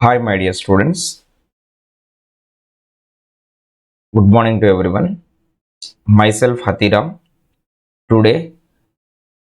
Hi, my dear students. Good morning to everyone. Myself Hathiram. Today,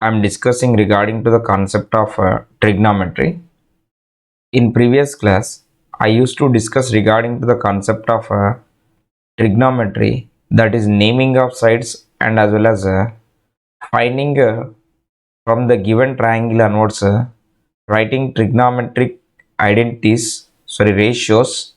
I am discussing regarding to the concept of trigonometry. In previous class, I used to discuss regarding to the concept of trigonometry, that is naming of sides and as well as finding from the given triangle onwards, writing trigonometric ratios.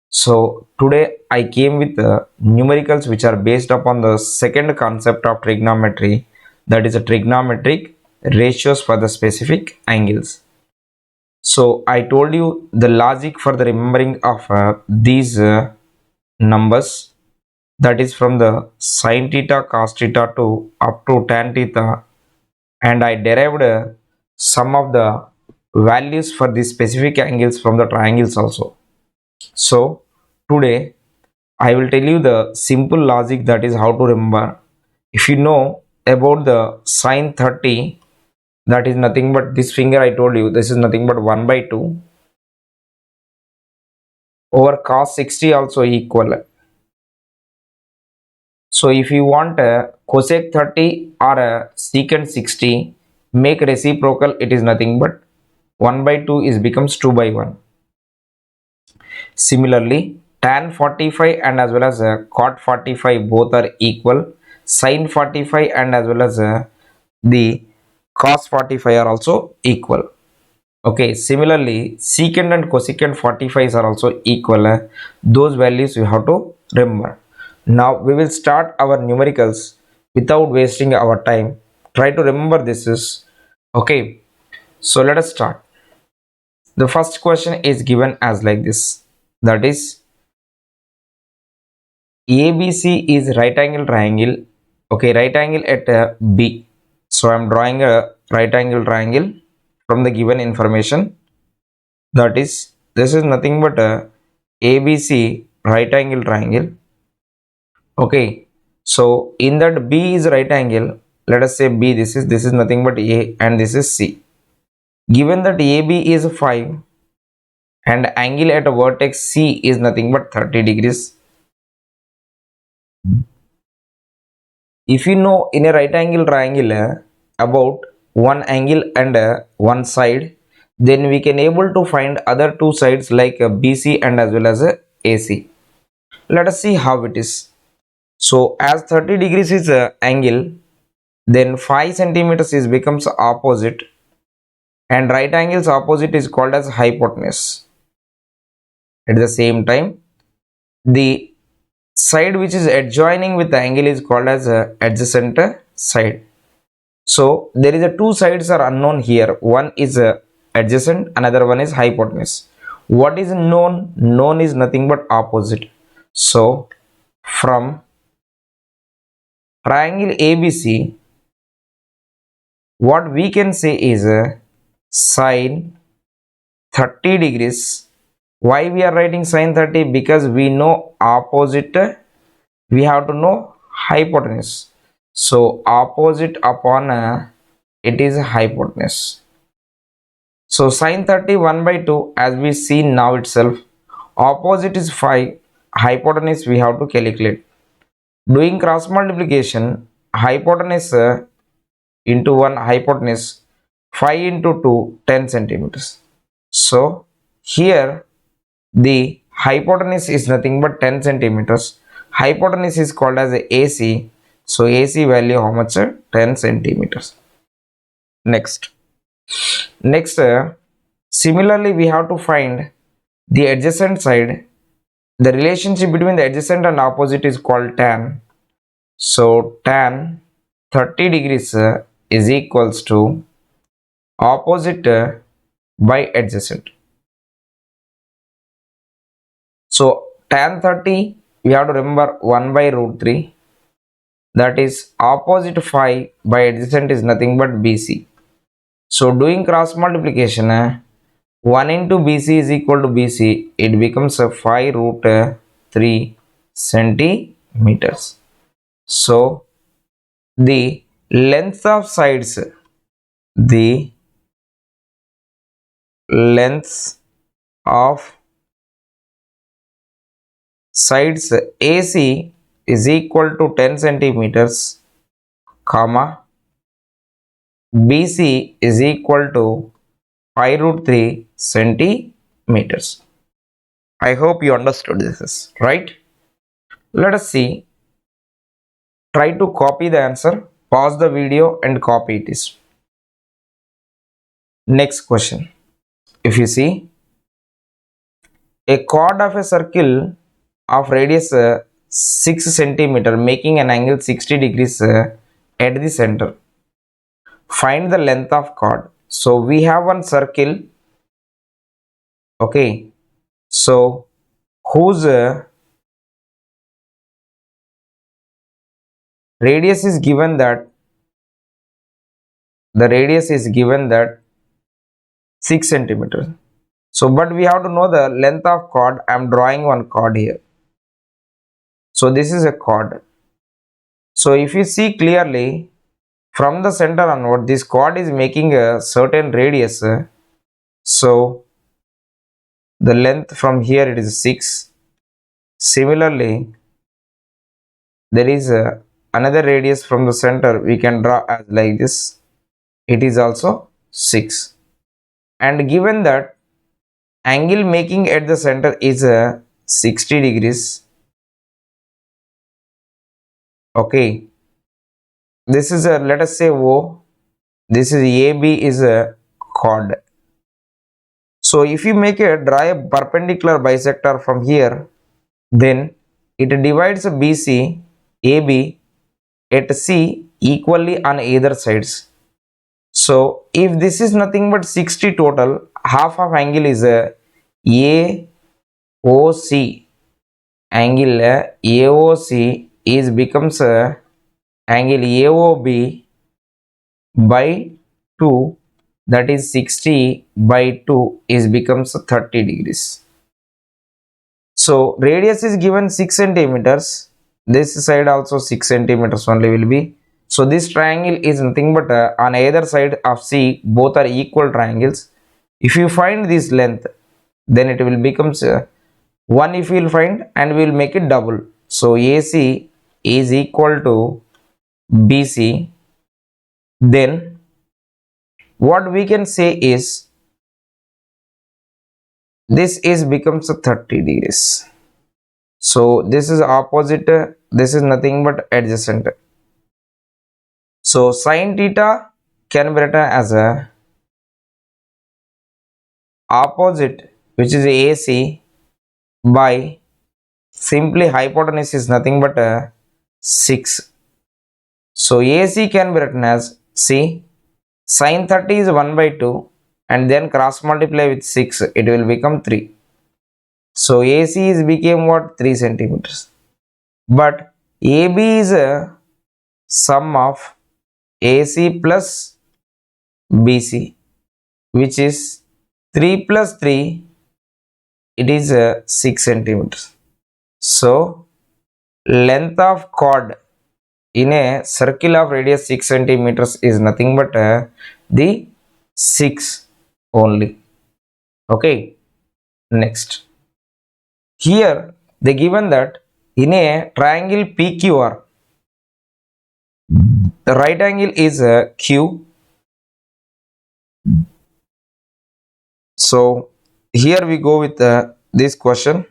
So today I came with numericals which are based upon the second concept of trigonometry, that is a trigonometric ratios for the specific angles. So I told you the logic for the remembering of these numbers, that is from the sin theta cos theta to up to tan theta, and I derived some of the values for the specific angles from the triangles also. So today I will tell you the simple logic, that is how to remember. If you know about the sine 30, that is nothing but this finger I told you, this is nothing but 1 by 2 over cos 60 also equal. So if you want a cosec 30 or a secant 60, make reciprocal, it is nothing but 1 by 2 is becomes 2 by 1. Similarly, tan 45 and as well as cot 45 both are equal. Sin 45 and as well as the cos 45 are also equal. Okay, similarly, secant and cosecant 45 are also equal. Those values you have to remember. Now we will start our numericals without wasting our time. Try to remember this is okay. So let us start. The first question is given as like this, that is ABC is right angle triangle. Okay, right angle at B. So I'm drawing a right angle triangle from the given information. That is, this is nothing but a ABC right angle triangle. Okay, so in that B is right angle. Let us say B. This is nothing but A, and this is C. Given that AB is 5 and angle at a vertex C is nothing but 30 degrees. If you know in a right angle triangle about one angle and one side, then we can able to find other two sides like BC and as well as AC. Let us see how it is. So as 30 degrees is angle, then 5 centimeters is becomes opposite, and right angles opposite is called as hypotenuse. At the same time, the side which is adjoining with the angle is called as adjacent side. So there is a two sides are unknown here. One is adjacent, another one is hypotenuse. What is known? Known is nothing but opposite. So from triangle ABC, what we can say is sine 30 degrees. Why we are writing sine 30? Because we know opposite, we have to know hypotenuse. So opposite upon it is hypotenuse. So sine 30 1 by 2, as we see now itself, opposite is 5, hypotenuse we have to calculate. Doing cross multiplication, hypotenuse into 1 hypotenuse, 5 into 2, 10 centimeters. So here the hypotenuse is nothing but 10 centimeters. Hypotenuse is called as AC. So AC value how much? 10 centimeters. Next, similarly we have to find the adjacent side. The relationship between the adjacent and opposite is called tan. So tan 30 degrees is equals to opposite by adjacent. So tan 30 we have to remember 1 by root 3, that is opposite 5 by adjacent is nothing but BC. So doing cross multiplication, 1 into BC is equal to BC, it becomes a 5 root 3 centimeters. meters. So the length of sides, the length of sides AC is equal to 10 centimeters, comma BC is equal to pi root 3 centimeters. I hope you understood this, right? Let us see. Try to copy the answer. Pause the video and copy it. Next question. If you see a chord of a circle of radius 6 centimeter making an angle 60 degrees at the center. Find the length of chord. So we have one circle. Okay. So whose radius is given that the radius is given that 6 centimeters. So but we have to know the length of chord. I am drawing one chord here. So this is a chord. So if you see clearly from the center onward, this chord is making a certain radius. So the length from here it is 6. Similarly, there is another radius from the center we can draw as like this. It is also 6. And given that angle making at the center is 60 degrees. Okay. This is a, let us say O. This is AB is a chord. So if you make a draw a perpendicular bisector from here, then it divides BC, AB at C equally on either sides. So if this is nothing but 60 total, half of angle is a AOC. Angle AOC is becomes a angle AOB by 2, that is 60 by 2 is becomes 30 degrees. So radius is given 6 centimeters. This side also 6 centimeters only will be. So this triangle is nothing but on either side of C both are equal triangles. If you find this length, then it will becomes 1 if you will find, and we will make it double. So AC is equal to BC. Then what we can say is this is becomes 30 degrees. So this is opposite, this is nothing but adjacent. So sin theta can be written as a opposite, which is AC, by simply hypotenuse is nothing but 6. So AC can be written as, see, sin 30 is 1 by 2 and then cross multiply with 6, it will become 3. So AC is became what, 3 centimeters. But AB is a sum of AC plus BC, which is 3 plus 3, it is 6 centimeters. So length of chord in a circle of radius 6 centimeters is nothing but the 6 only. Okay. Next. Here they given that in a triangle PQR, the right angle is Q. So here we go with this question.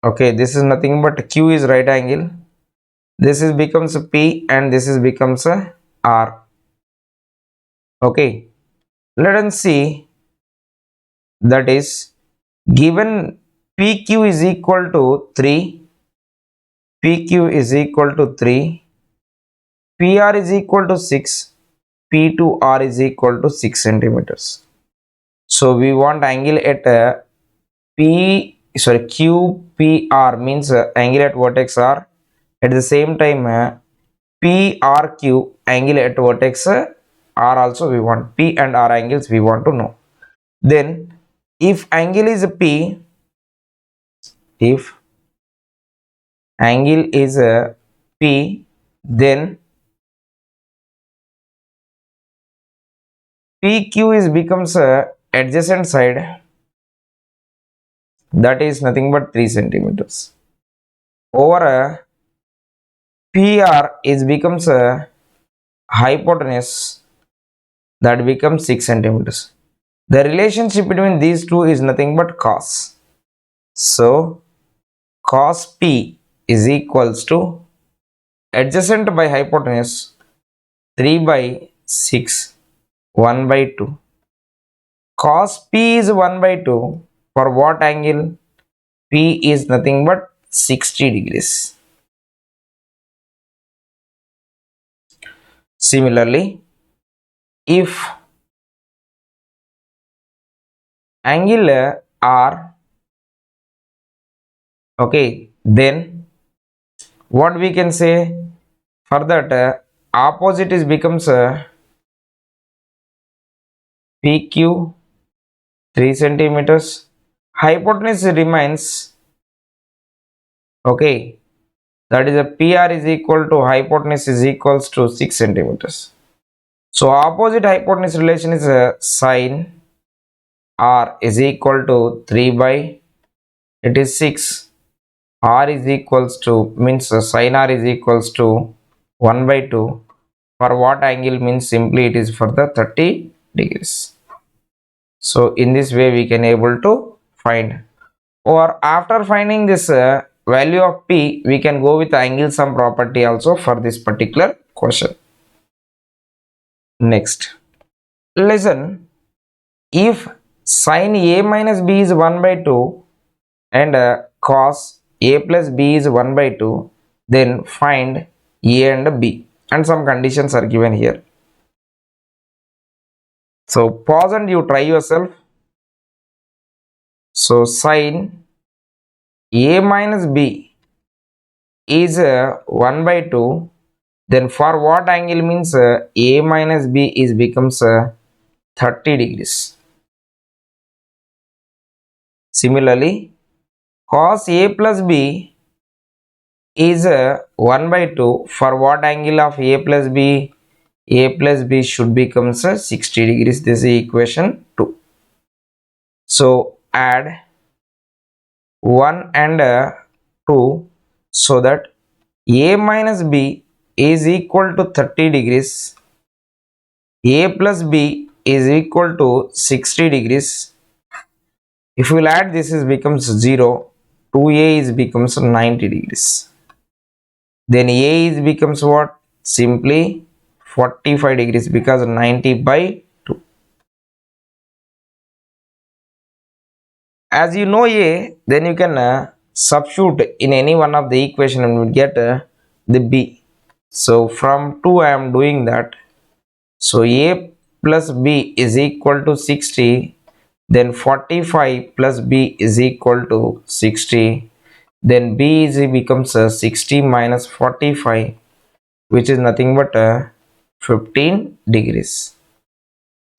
Okay, this is nothing but Q is right angle. This is becomes P and this is becomes R. Okay, let us see, that is given PQ is equal to 3, PQ is equal to 3, PR is equal to 6, P2R is equal to 6 centimeters. So we want angle at QPR means angle at vertex R. At the same time PRQ angle at vertex R also we want. P and R angles we want to know. Then if angle is P, if angle is P, then PQ is becomes a adjacent side, that is nothing but 3 centimeters, over PR is becomes a hypotenuse, that becomes 6 centimeters. The relationship between these two is nothing but cos. So cos P is equals to adjacent by hypotenuse 3 by 6, 1 by 2. Cos P is 1 by 2 for what angle? P is nothing but 60 degrees. Similarly, if angle R, okay, then what we can say for that, opposite is becomes PQ 3 centimeters, hypotenuse remains, okay, that is a PR is equal to hypotenuse is equals to 6 centimeters. So opposite hypotenuse relation is sine R is equal to 3 by, it is 6, R is equals to, means sine R is equals to 1 by 2 for what angle, means simply it is for the 30 degrees. So in this way we can able to find, or after finding this value of P, we can go with angle sum property also for this particular question. Next, listen, if sin A minus B is 1 by 2 and cos A plus B is 1 by 2, then find A and B, and some conditions are given here. So pause and you try yourself. So sin A minus B is 1 by 2, then for what angle, means A minus B is becomes 30 degrees. Similarly, cos A plus B is 1 by 2 for what angle of A plus B? A plus B should becomes 60 degrees. This is equation 2. So add 1 and 2 so that A minus B is equal to 30 degrees, A plus B is equal to 60 degrees. If we will add this, is becomes 0, 2A is becomes 90 degrees. Then A is becomes what? Simply 45 degrees, because 90 by 2. As you know A, then you can substitute in any one of the equation and we get the B. So from 2 I am doing that. So A plus B is equal to 60, then 45 plus B is equal to 60, then B is becomes 60 minus 45, which is nothing but 15 degrees.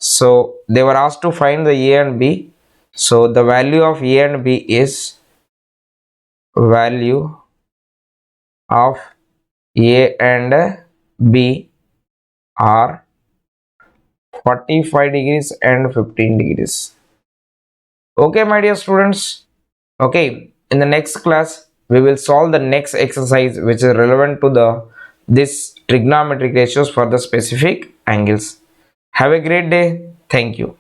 So they were asked to find the A and B. So the value of A and B is value of A and B are 45 degrees and 15 degrees. Okay, my dear students. Okay, in the next class we will solve the next exercise which is relevant to the this trigonometric ratios for the specific angles. Have a great day. Thank you.